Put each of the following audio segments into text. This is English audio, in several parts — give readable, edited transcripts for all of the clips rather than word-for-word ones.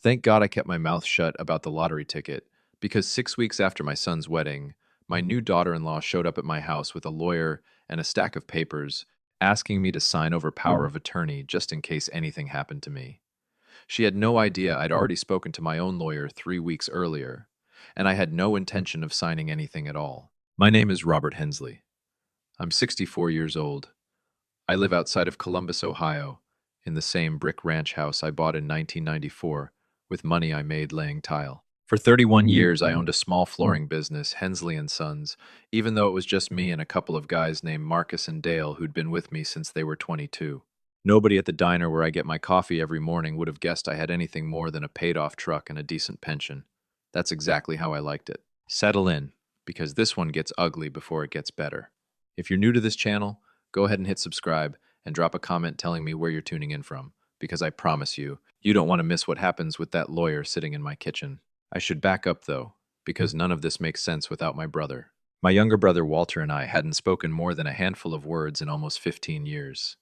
Thank God I kept my mouth shut about the lottery ticket, because 6 weeks after my son's wedding, my new daughter-in-law showed up at my house with a lawyer and a stack of papers, asking me to sign over power of attorney just in case anything happened to me. She had no idea I'd already spoken to my own lawyer 3 weeks earlier, and I had no intention of signing anything at all. My name is Robert Hensley. I'm 64 years old. I live outside of Columbus, Ohio, in the same brick ranch house I bought in 1994 with money I made laying tile. For 31 years, I owned a small flooring business, Hensley and Sons, even though it was just me and a couple of guys named Marcus and Dale who'd been with me since they were 22. Nobody at the diner where I get my coffee every morning would have guessed I had anything more than a paid-off truck and a decent pension. That's exactly how I liked it. Settle in, because this one gets ugly before it gets better. If you're new to this channel, go ahead and hit subscribe and drop a comment telling me where you're tuning in from, because I promise you, you don't want to miss what happens with that lawyer sitting in my kitchen. I should back up, though, because none of this makes sense without my brother. My younger brother Walter and I hadn't spoken more than a handful of words in almost 15 years.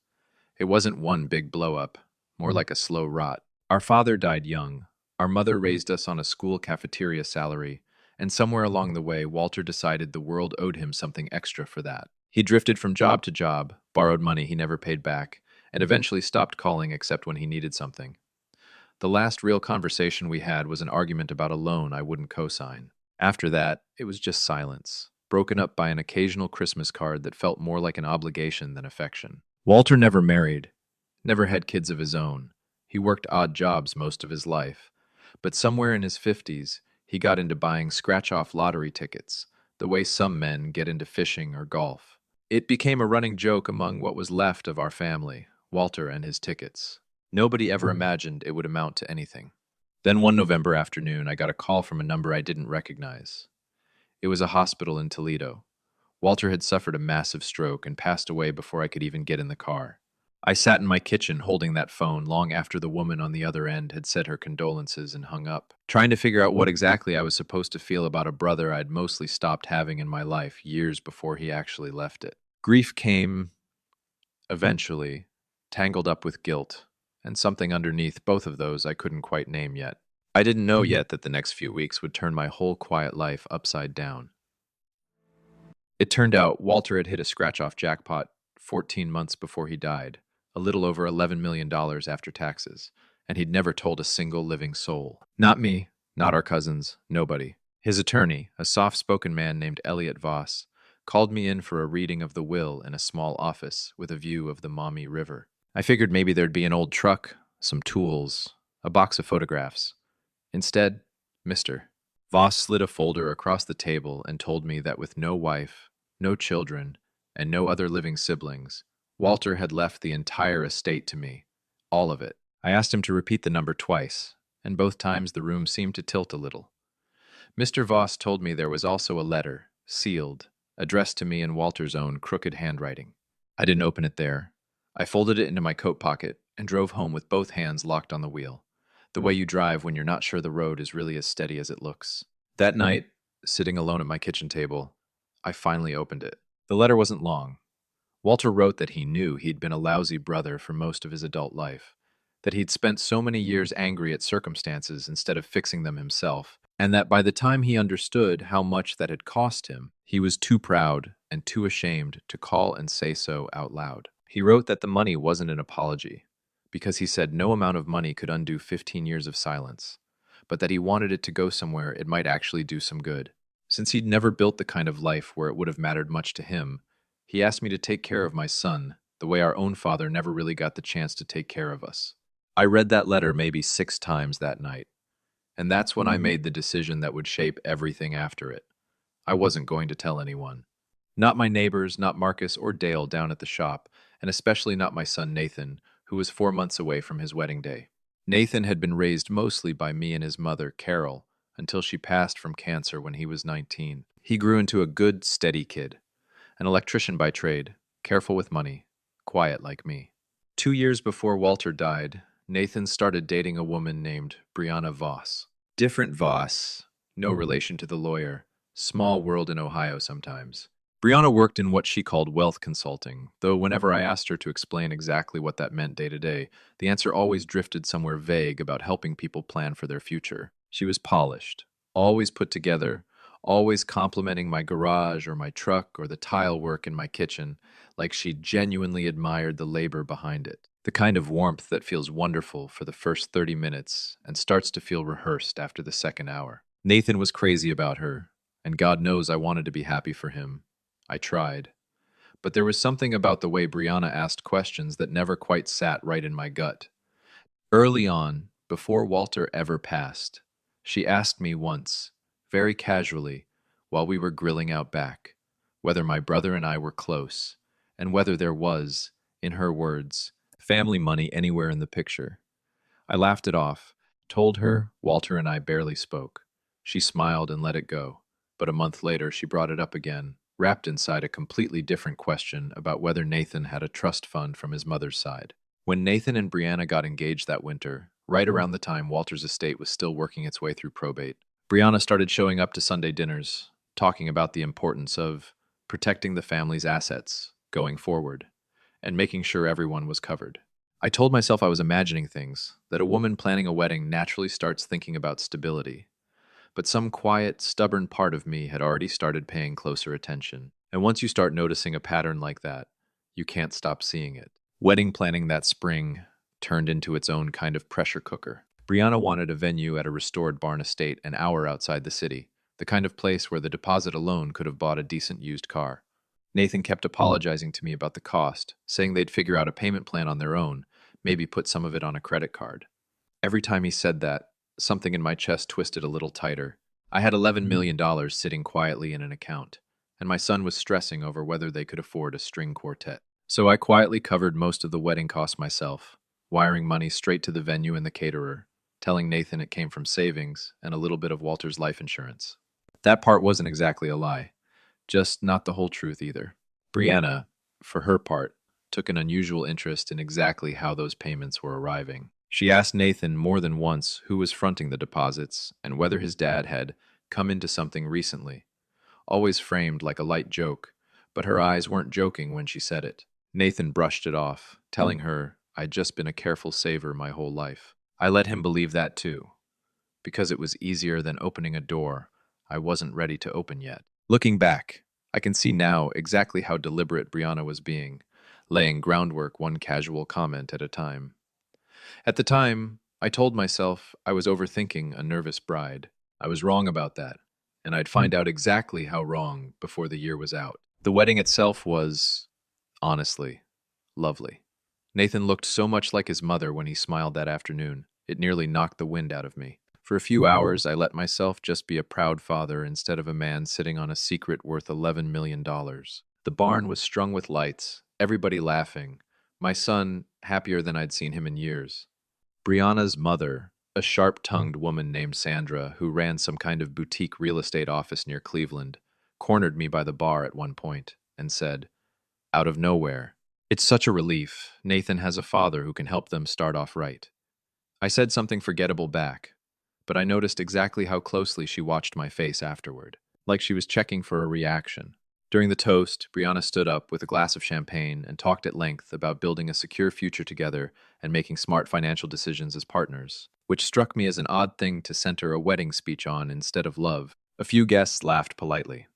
It wasn't one big blow-up, more like a slow rot. Our father died young. Our mother raised us on a school cafeteria salary, and somewhere along the way, Walter decided the world owed him something extra for that. He drifted from job to job, borrowed money he never paid back, and eventually stopped calling except when he needed something. The last real conversation we had was an argument about a loan I wouldn't co-sign. After that, it was just silence, broken up by an occasional Christmas card that felt more like an obligation than affection. Walter never married, never had kids of his own. He worked odd jobs most of his life. But somewhere in his 50s, he got into buying scratch-off lottery tickets, the way some men get into fishing or golf. It became a running joke among what was left of our family, Walter and his tickets. Nobody ever imagined it would amount to anything. Then one November afternoon, I got a call from a number I didn't recognize. It was a hospital in Toledo. Walter had suffered a massive stroke and passed away before I could even get in the car. I sat in my kitchen holding that phone long after the woman on the other end had said her condolences and hung up, trying to figure out what exactly I was supposed to feel about a brother I'd mostly stopped having in my life years before he actually left it. Grief came, eventually, tangled up with guilt, and something underneath both of those I couldn't quite name yet. I didn't know yet that the next few weeks would turn my whole quiet life upside down. It turned out Walter had hit a scratch-off jackpot 14 months before he died, a little over $11 million after taxes, and he'd never told a single living soul. Not me, not our cousins, nobody. His attorney, a soft-spoken man named Elliot Voss, called me in for a reading of the will in a small office with a view of the Maumee River. I figured maybe there'd be an old truck, some tools, a box of photographs. Instead, Mr. Voss slid a folder across the table and told me that with no wife, no children, and no other living siblings, Walter had left the entire estate to me, all of it. I asked him to repeat the number twice, and both times the room seemed to tilt a little. Mr. Voss told me there was also a letter, sealed, addressed to me in Walter's own crooked handwriting. I didn't open it there. I folded it into my coat pocket and drove home with both hands locked on the wheel, the way you drive when you're not sure the road is really as steady as it looks. That night, sitting alone at my kitchen table, I finally opened it. The letter wasn't long. Walter wrote that he knew he'd been a lousy brother for most of his adult life, that he'd spent so many years angry at circumstances instead of fixing them himself, and that by the time he understood how much that had cost him, he was too proud and too ashamed to call and say so out loud. He wrote that the money wasn't an apology, because he said no amount of money could undo 15 years of silence, but that he wanted it to go somewhere it might actually do some good. Since he'd never built the kind of life where it would have mattered much to him, he asked me to take care of my son, the way our own father never really got the chance to take care of us. I read that letter maybe 6 times that night, and that's when I made the decision that would shape everything after it. I wasn't going to tell anyone. Not my neighbors, not Marcus or Dale down at the shop, and especially not my son Nathan, who was 4 months away from his wedding day. Nathan had been raised mostly by me and his mother, Carol, until she passed from cancer when he was 19. He grew into a good, steady kid. An electrician by trade, careful with money, quiet like me. 2 years before Walter died, Nathan started dating a woman named Brianna Voss. Different Voss, no relation to the lawyer. Small world in Ohio sometimes. Brianna worked in what she called wealth consulting, though whenever I asked her to explain exactly what that meant day to day, the answer always drifted somewhere vague about helping people plan for their future. She was polished, always put together, always complimenting my garage or my truck or the tile work in my kitchen, like she genuinely admired the labor behind it. The kind of warmth that feels wonderful for the first 30 minutes and starts to feel rehearsed after the second hour. Nathan was crazy about her, and God knows I wanted to be happy for him. I tried. But there was something about the way Brianna asked questions that never quite sat right in my gut. Early on, before Walter ever passed, she asked me once, very casually, while we were grilling out back, whether my brother and I were close, and whether there was, in her words, family money anywhere in the picture. I laughed it off, told her Walter and I barely spoke. She smiled and let it go. But a month later, she brought it up again, wrapped inside a completely different question about whether Nathan had a trust fund from his mother's side. When Nathan and Brianna got engaged that winter, right around the time Walter's estate was still working its way through probate, Brianna started showing up to Sunday dinners, talking about the importance of protecting the family's assets going forward and making sure everyone was covered. I told myself I was imagining things, that a woman planning a wedding naturally starts thinking about stability. But some quiet, stubborn part of me had already started paying closer attention. And once you start noticing a pattern like that, you can't stop seeing it. Wedding planning that spring turned into its own kind of pressure cooker. Brianna wanted a venue at a restored barn estate an hour outside the city, the kind of place where the deposit alone could have bought a decent used car. Nathan kept apologizing to me about the cost, saying they'd figure out a payment plan on their own, maybe put some of it on a credit card. Every time he said that, something in my chest twisted a little tighter. I had $11 million sitting quietly in an account, and my son was stressing over whether they could afford a string quartet. So I quietly covered most of the wedding costs myself, wiring money straight to the venue and the caterer, telling Nathan it came from savings and a little bit of Walter's life insurance. That part wasn't exactly a lie, just not the whole truth either. Brianna, for her part, took an unusual interest in exactly how those payments were arriving. She asked Nathan more than once who was fronting the deposits and whether his dad had come into something recently, always framed like a light joke, but her eyes weren't joking when she said it. Nathan brushed it off, telling her I'd just been a careful saver my whole life. I let him believe that too, because it was easier than opening a door I wasn't ready to open yet. Looking back, I can see now exactly how deliberate Brianna was being, laying groundwork one casual comment at a time. At the time, I told myself I was overthinking a nervous bride. I was wrong about that, and I'd find out exactly how wrong before the year was out. The wedding itself was, honestly, lovely. Nathan looked so much like his mother when he smiled that afternoon, it nearly knocked the wind out of me. For a few hours, I let myself just be a proud father instead of a man sitting on a secret worth $11 million. The barn was strung with lights, everybody laughing, my son happier than I'd seen him in years. Brianna's mother, a sharp-tongued woman named Sandra who ran some kind of boutique real estate office near Cleveland, cornered me by the bar at one point and said, out of nowhere, "It's such a relief. Nathan has a father who can help them start off right." I said something forgettable back, but I noticed exactly how closely she watched my face afterward, like she was checking for a reaction. During the toast, Brianna stood up with a glass of champagne and talked at length about building a secure future together and making smart financial decisions as partners, which struck me as an odd thing to center a wedding speech on instead of love. A few guests laughed politely.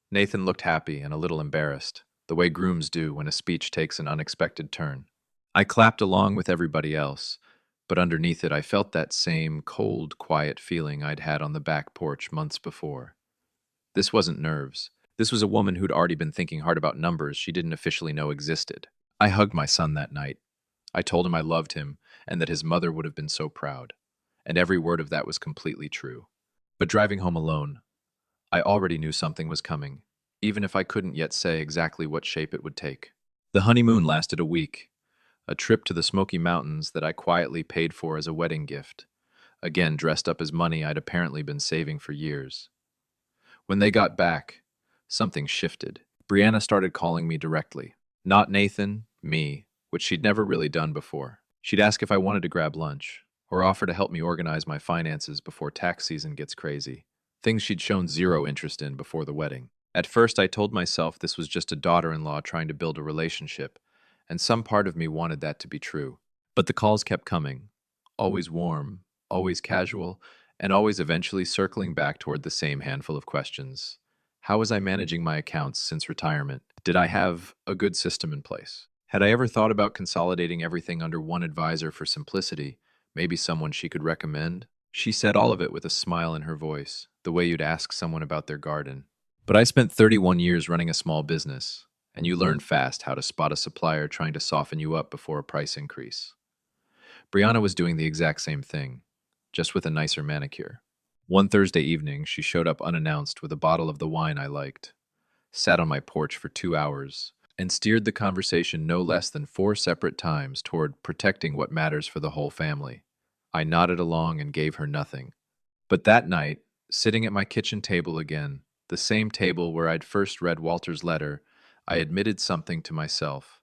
Nathan looked happy and a little embarrassed, the way grooms do when a speech takes an unexpected turn. I clapped along with everybody else, but underneath it I felt that same cold, quiet feeling I'd had on the back porch months before. This wasn't nerves. This was a woman who'd already been thinking hard about numbers she didn't officially know existed. I hugged my son that night. I told him I loved him and that his mother would have been so proud. And every word of that was completely true. But driving home alone, I already knew something was coming, even if I couldn't yet say exactly what shape it would take. The honeymoon lasted a week, a trip to the Smoky Mountains that I quietly paid for as a wedding gift, again dressed up as money I'd apparently been saving for years. When they got back, something shifted. Brianna started calling me directly. Not Nathan, me, which she'd never really done before. She'd ask if I wanted to grab lunch, or offer to help me organize my finances before tax season gets crazy, things she'd shown zero interest in before the wedding. At first, I told myself this was just a daughter-in-law trying to build a relationship, and some part of me wanted that to be true. But the calls kept coming, always warm, always casual, and always eventually circling back toward the same handful of questions. How was I managing my accounts since retirement? Did I have a good system in place? Had I ever thought about consolidating everything under one advisor for simplicity, maybe someone she could recommend? She said all of it with a smile in her voice, the way you'd ask someone about their garden. But I spent 31 years running a small business, and you learn fast how to spot a supplier trying to soften you up before a price increase. Brianna was doing the exact same thing, just with a nicer manicure. One Thursday evening, she showed up unannounced with a bottle of the wine I liked, sat on my porch for 2 hours, and steered the conversation no less than 4 separate times toward protecting what matters for the whole family. I nodded along and gave her nothing. But that night, sitting at my kitchen table again, the same table where I'd first read Walter's letter, I admitted something to myself.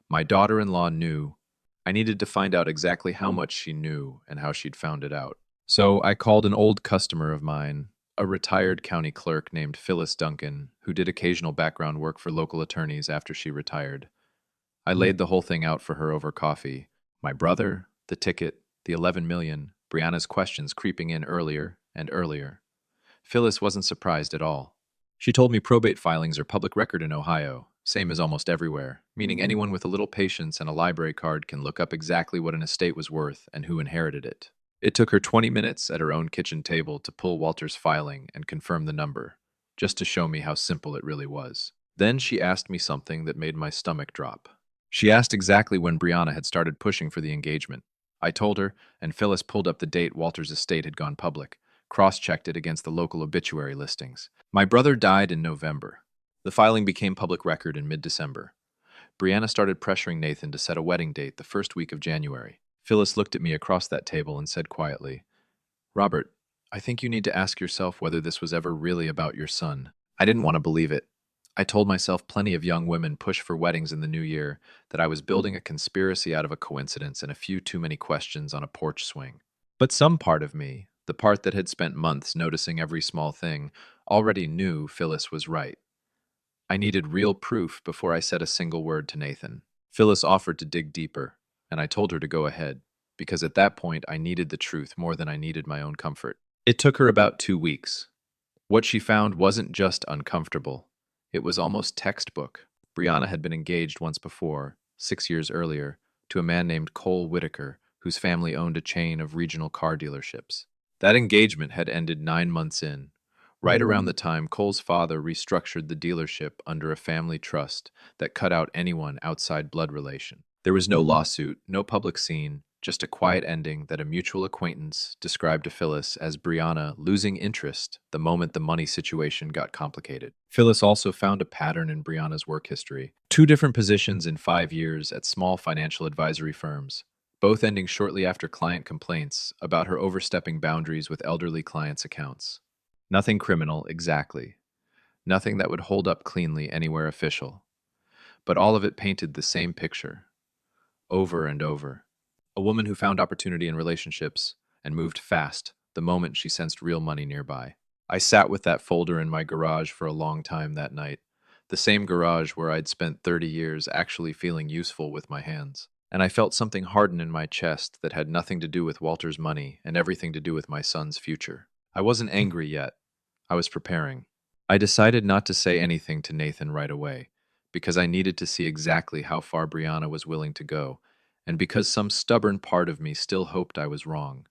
My daughter-in-law knew. I needed to find out exactly how much she knew and how she'd found it out. So I called an old customer of mine, a retired county clerk named Phyllis Duncan, who did occasional background work for local attorneys after she retired. I laid the whole thing out for her over coffee. My brother, the ticket, the 11 million, Brianna's questions creeping in earlier and earlier. Phyllis wasn't surprised at all. She told me probate filings are public record in Ohio, same as almost everywhere, meaning anyone with a little patience and a library card can look up exactly what an estate was worth and who inherited it. It took her 20 minutes at her own kitchen table to pull Walter's filing and confirm the number, just to show me how simple it really was. Then she asked me something that made my stomach drop. She asked exactly when Brianna had started pushing for the engagement. I told her, and Phyllis pulled up the date Walter's estate had gone public, cross-checked it against the local obituary listings. My brother died in November. The filing became public record in mid-December. Brianna started pressuring Nathan to set a wedding date the first week of January. Phyllis looked at me across that table and said quietly, "Robert, I think you need to ask yourself whether this was ever really about your son." I didn't want to believe it. I told myself plenty of young women push for weddings in the new year, that I was building a conspiracy out of a coincidence and a few too many questions on a porch swing. But some part of me, the part that had spent months noticing every small thing, already knew Phyllis was right. I needed real proof before I said a single word to Nathan. Phyllis offered to dig deeper, and I told her to go ahead, because at that point I needed the truth more than I needed my own comfort. It took her about 2 weeks. What she found wasn't just uncomfortable. It was almost textbook. Brianna had been engaged once before, 6 years earlier, to a man named Cole Whitaker, whose family owned a chain of regional car dealerships. That engagement had ended 9 months in, right around the time Cole's father restructured the dealership under a family trust that cut out anyone outside blood relation. There was no lawsuit, no public scene, just a quiet ending that a mutual acquaintance described to Phyllis as Brianna losing interest the moment the money situation got complicated. Phyllis also found a pattern in Brianna's work history. 2 different positions in 5 years at small financial advisory firms, both ending shortly after client complaints about her overstepping boundaries with elderly clients' accounts. Nothing criminal, exactly. Nothing that would hold up cleanly anywhere official. But all of it painted the same picture, over and over. A woman who found opportunity in relationships and moved fast the moment she sensed real money nearby. I sat with that folder in my garage for a long time that night, the same garage where I'd spent 30 years actually feeling useful with my hands. And I felt something harden in my chest that had nothing to do with Walter's money and everything to do with my son's future. I wasn't angry yet. I was preparing. I decided not to say anything to Nathan right away, because I needed to see exactly how far Brianna was willing to go, and because some stubborn part of me still hoped I was wrong.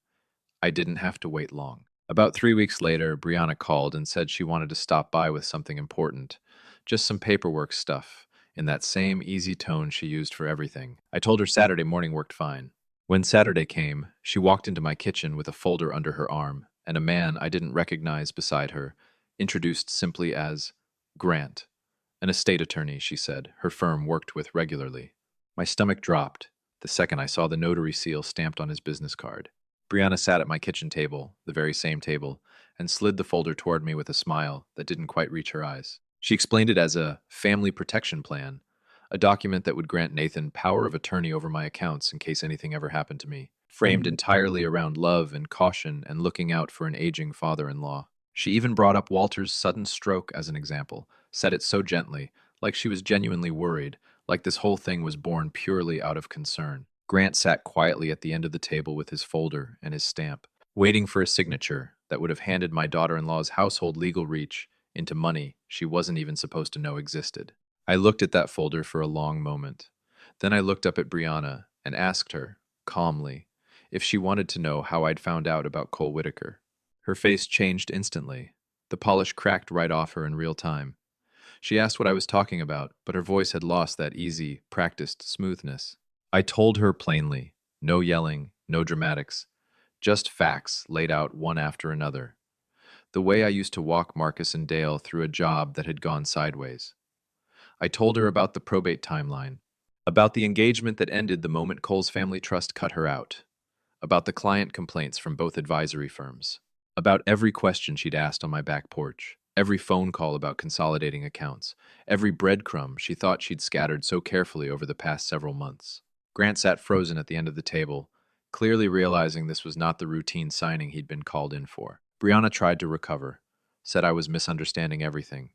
I didn't have to wait long. About 3 weeks later, Brianna called and said she wanted to stop by with something important, just some paperwork stuff, in that same easy tone she used for everything. I told her Saturday morning worked fine. When Saturday came, she walked into my kitchen with a folder under her arm, and a man I didn't recognize beside her, introduced simply as Grant, an estate attorney, she said, her firm worked with regularly. My stomach dropped the second I saw the notary seal stamped on his business card. Brianna sat at my kitchen table, the very same table, and slid the folder toward me with a smile that didn't quite reach her eyes. She explained it as a family protection plan, a document that would grant Nathan power of attorney over my accounts in case anything ever happened to me, framed entirely around love and caution and looking out for an aging father-in-law. She even brought up Walter's sudden stroke as an example, said it so gently, like she was genuinely worried, like this whole thing was born purely out of concern. Grant sat quietly at the end of the table with his folder and his stamp, waiting for a signature that would have handed my daughter-in-law's household legal reach into money she wasn't even supposed to know existed. I looked at that folder for a long moment. Then I looked up at Brianna and asked her, calmly, if she wanted to know how I'd found out about Cole Whitaker. Her face changed instantly. The polish cracked right off her in real time. She asked what I was talking about, but her voice had lost that easy, practiced smoothness. I told her plainly, no yelling, no dramatics, just facts laid out one after another. The way I used to walk Marcus and Dale through a job that had gone sideways. I told her about the probate timeline, about the engagement that ended the moment Cole's family trust cut her out, about the client complaints from both advisory firms, about every question she'd asked on my back porch, every phone call about consolidating accounts, every breadcrumb she thought she'd scattered so carefully over the past several months. Grant sat frozen at the end of the table, clearly realizing this was not the routine signing he'd been called in for. Brianna tried to recover, said I was misunderstanding everything,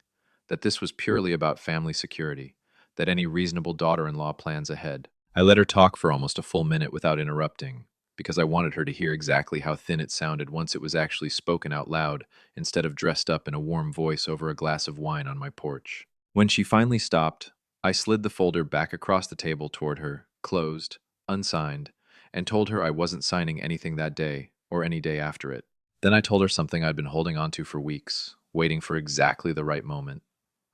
that this was purely about family security, that any reasonable daughter-in-law plans ahead. I let her talk for almost a full minute without interrupting, because I wanted her to hear exactly how thin it sounded once it was actually spoken out loud, instead of dressed up in a warm voice over a glass of wine on my porch. When she finally stopped, I slid the folder back across the table toward her, closed, unsigned, and told her I wasn't signing anything that day, or any day after it. Then I told her something I'd been holding on to for weeks, waiting for exactly the right moment.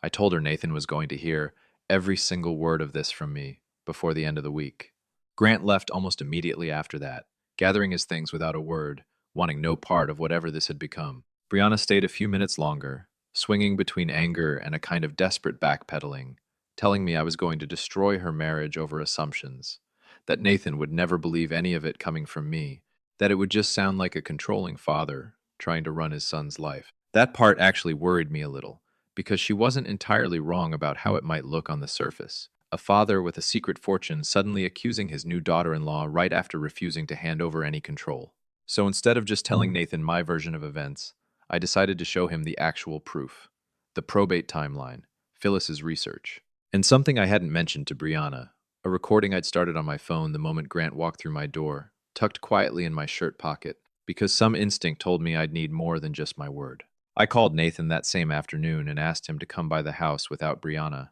I told her Nathan was going to hear every single word of this from me before the end of the week. Grant left almost immediately after that, gathering his things without a word, wanting no part of whatever this had become. Brianna stayed a few minutes longer, swinging between anger and a kind of desperate backpedaling, telling me I was going to destroy her marriage over assumptions, that Nathan would never believe any of it coming from me, that it would just sound like a controlling father trying to run his son's life. That part actually worried me a little, because she wasn't entirely wrong about how it might look on the surface. A father with a secret fortune suddenly accusing his new daughter-in-law right after refusing to hand over any control. So instead of just telling Nathan my version of events, I decided to show him the actual proof. The probate timeline, Phyllis's research, and something I hadn't mentioned to Brianna, a recording I'd started on my phone the moment Grant walked through my door, tucked quietly in my shirt pocket, because some instinct told me I'd need more than just my word. I called Nathan that same afternoon and asked him to come by the house without Brianna.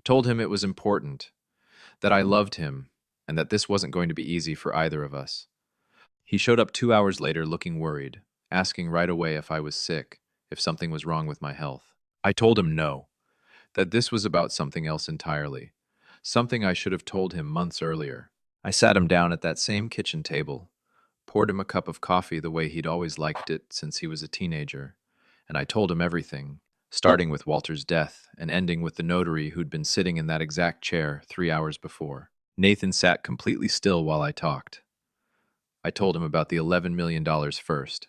Told him it was important, that I loved him, and that this wasn't going to be easy for either of us. He showed up 2 hours later looking worried, asking right away if I was sick, if something was wrong with my health. I told him no, that this was about something else entirely, something I should have told him months earlier. I sat him down at that same kitchen table, poured him a cup of coffee the way he'd always liked it since he was a teenager, and I told him everything, starting with Walter's death and ending with the notary who'd been sitting in that exact chair 3 hours before. Nathan sat completely still while I talked. I told him about the $11 million first,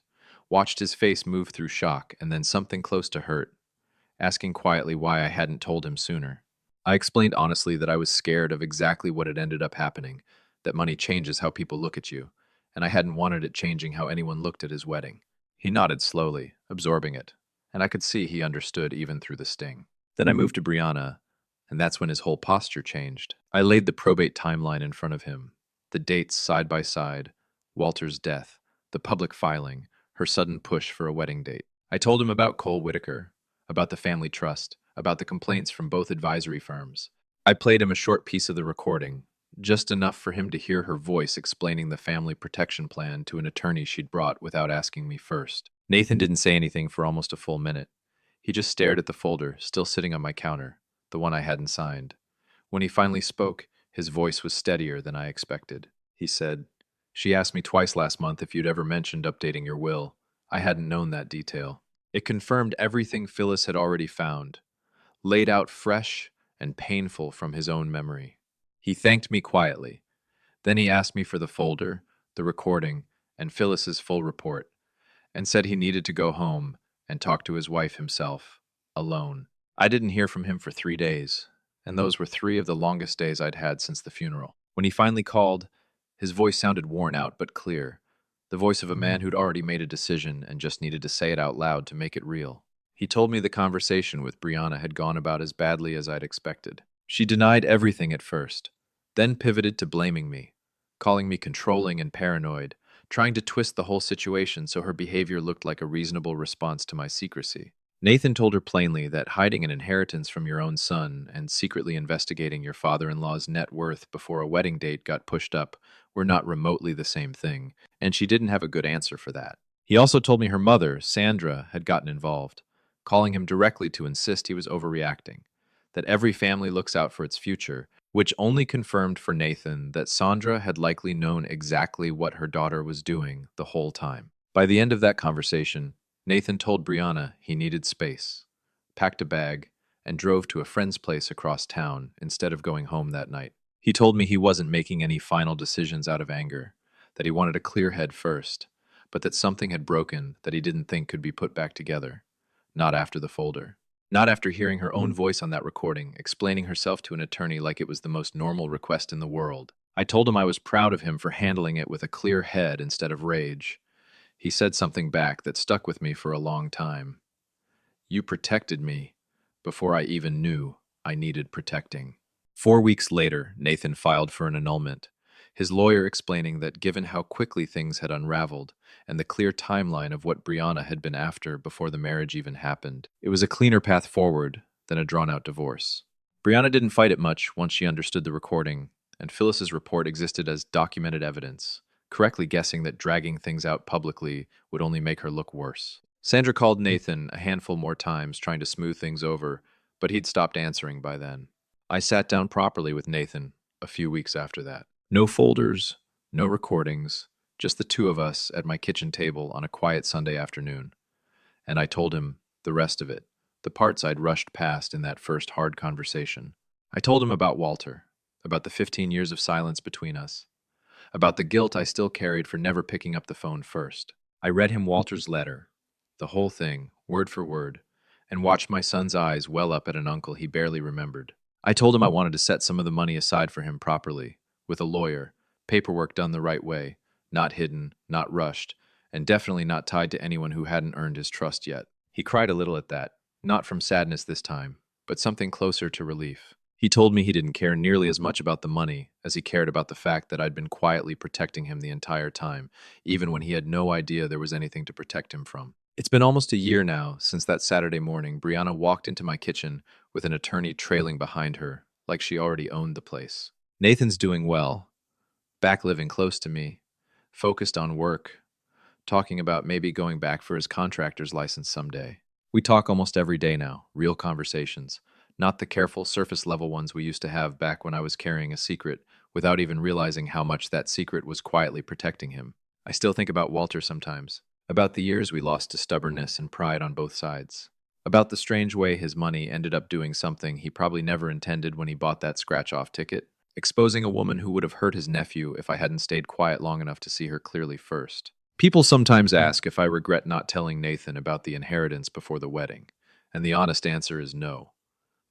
watched his face move through shock and then something close to hurt, asking quietly why I hadn't told him sooner. I explained honestly that I was scared of exactly what had ended up happening, that money changes how people look at you, and I hadn't wanted it changing how anyone looked at his wedding. He nodded slowly, absorbing it, and I could see he understood even through the sting. Then I moved to Brianna, and that's when his whole posture changed. I laid the probate timeline in front of him, the dates side by side, Walter's death, the public filing, her sudden push for a wedding date. I told him about Cole Whitaker, about the family trust, about the complaints from both advisory firms. I played him a short piece of the recording, just enough for him to hear her voice explaining the family protection plan to an attorney she'd brought without asking me first. Nathan didn't say anything for almost a full minute. He just stared at the folder, still sitting on my counter, the one I hadn't signed. When he finally spoke, his voice was steadier than I expected. He said, "She asked me twice last month if you'd ever mentioned updating your will. I hadn't known that detail." It confirmed everything Phyllis had already found, laid out fresh and painful from his own memory. He thanked me quietly. Then he asked me for the folder, the recording, and Phyllis's full report, and said he needed to go home and talk to his wife himself, alone. I didn't hear from him for 3 days, and those were 3 of the longest days I'd had since the funeral. When he finally called, his voice sounded worn out but clear, the voice of a man who'd already made a decision and just needed to say it out loud to make it real. He told me the conversation with Brianna had gone about as badly as I'd expected. She denied everything at first, then pivoted to blaming me, calling me controlling and paranoid, trying to twist the whole situation so her behavior looked like a reasonable response to my secrecy. Nathan told her plainly that hiding an inheritance from your own son and secretly investigating your father-in-law's net worth before a wedding date got pushed up were not remotely the same thing, and she didn't have a good answer for that. He also told me her mother, Sandra, had gotten involved, calling him directly to insist he was overreacting, that every family looks out for its future, which only confirmed for Nathan that Sandra had likely known exactly what her daughter was doing the whole time. By the end of that conversation, Nathan told Brianna he needed space, packed a bag, and drove to a friend's place across town instead of going home that night. He told me he wasn't making any final decisions out of anger, that he wanted a clear head first, but that something had broken that he didn't think could be put back together. Not after the folder. Not after hearing her own voice on that recording, explaining herself to an attorney like it was the most normal request in the world. I told him I was proud of him for handling it with a clear head instead of rage. He said something back that stuck with me for a long time. You protected me before I even knew I needed protecting. 4 weeks later, Nathan filed for an annulment, his lawyer explaining that given how quickly things had unraveled and the clear timeline of what Brianna had been after before the marriage even happened, it was a cleaner path forward than a drawn-out divorce. Brianna didn't fight it much once she understood the recording, and Phyllis's report existed as documented evidence, correctly guessing that dragging things out publicly would only make her look worse. Sandra called Nathan a handful more times trying to smooth things over, but he'd stopped answering by then. I sat down properly with Nathan a few weeks after that. No folders, no recordings, just the two of us at my kitchen table on a quiet Sunday afternoon. And I told him the rest of it, the parts I'd rushed past in that first hard conversation. I told him about Walter, about the 15 years of silence between us, about the guilt I still carried for never picking up the phone first. I read him Walter's letter, the whole thing, word for word, and watched my son's eyes well up at an uncle he barely remembered. I told him I wanted to set some of the money aside for him properly, with a lawyer, paperwork done the right way, not hidden, not rushed, and definitely not tied to anyone who hadn't earned his trust yet. He cried a little at that, not from sadness this time, but something closer to relief. He told me he didn't care nearly as much about the money as he cared about the fact that I'd been quietly protecting him the entire time, even when he had no idea there was anything to protect him from. It's been almost a year now since that Saturday morning Brianna walked into my kitchen with an attorney trailing behind her, like she already owned the place. Nathan's doing well, back living close to me, focused on work, talking about maybe going back for his contractor's license someday. We talk almost every day now, real conversations, not the careful surface-level ones we used to have back when I was carrying a secret without even realizing how much that secret was quietly protecting him. I still think about Walter sometimes, about the years we lost to stubbornness and pride on both sides, about the strange way his money ended up doing something he probably never intended when he bought that scratch-off ticket, exposing a woman who would have hurt his nephew if I hadn't stayed quiet long enough to see her clearly first. People sometimes ask if I regret not telling Nathan about the inheritance before the wedding, and the honest answer is no,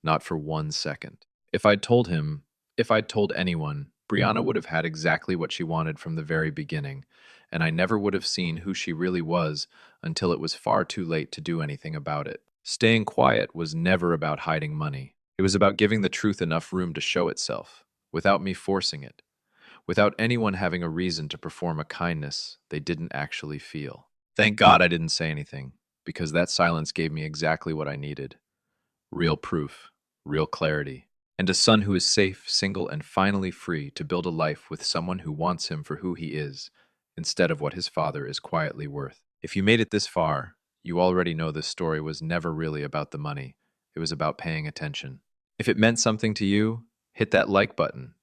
not for 1 second. If I'd told him, if I'd told anyone, Brianna would have had exactly what she wanted from the very beginning, and I never would have seen who she really was until it was far too late to do anything about it. Staying quiet was never about hiding money. It was about giving the truth enough room to show itself, without me forcing it, without anyone having a reason to perform a kindness they didn't actually feel. Thank God I didn't say anything, because that silence gave me exactly what I needed. Real proof, real clarity, and a son who is safe, single, and finally free to build a life with someone who wants him for who he is, instead of what his father is quietly worth. If you made it this far, you already know this story was never really about the money. It was about paying attention. If it meant something to you, hit that like button,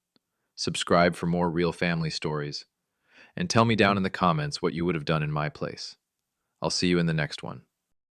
subscribe for more real family stories, and tell me down in the comments what you would have done in my place. I'll see you in the next one.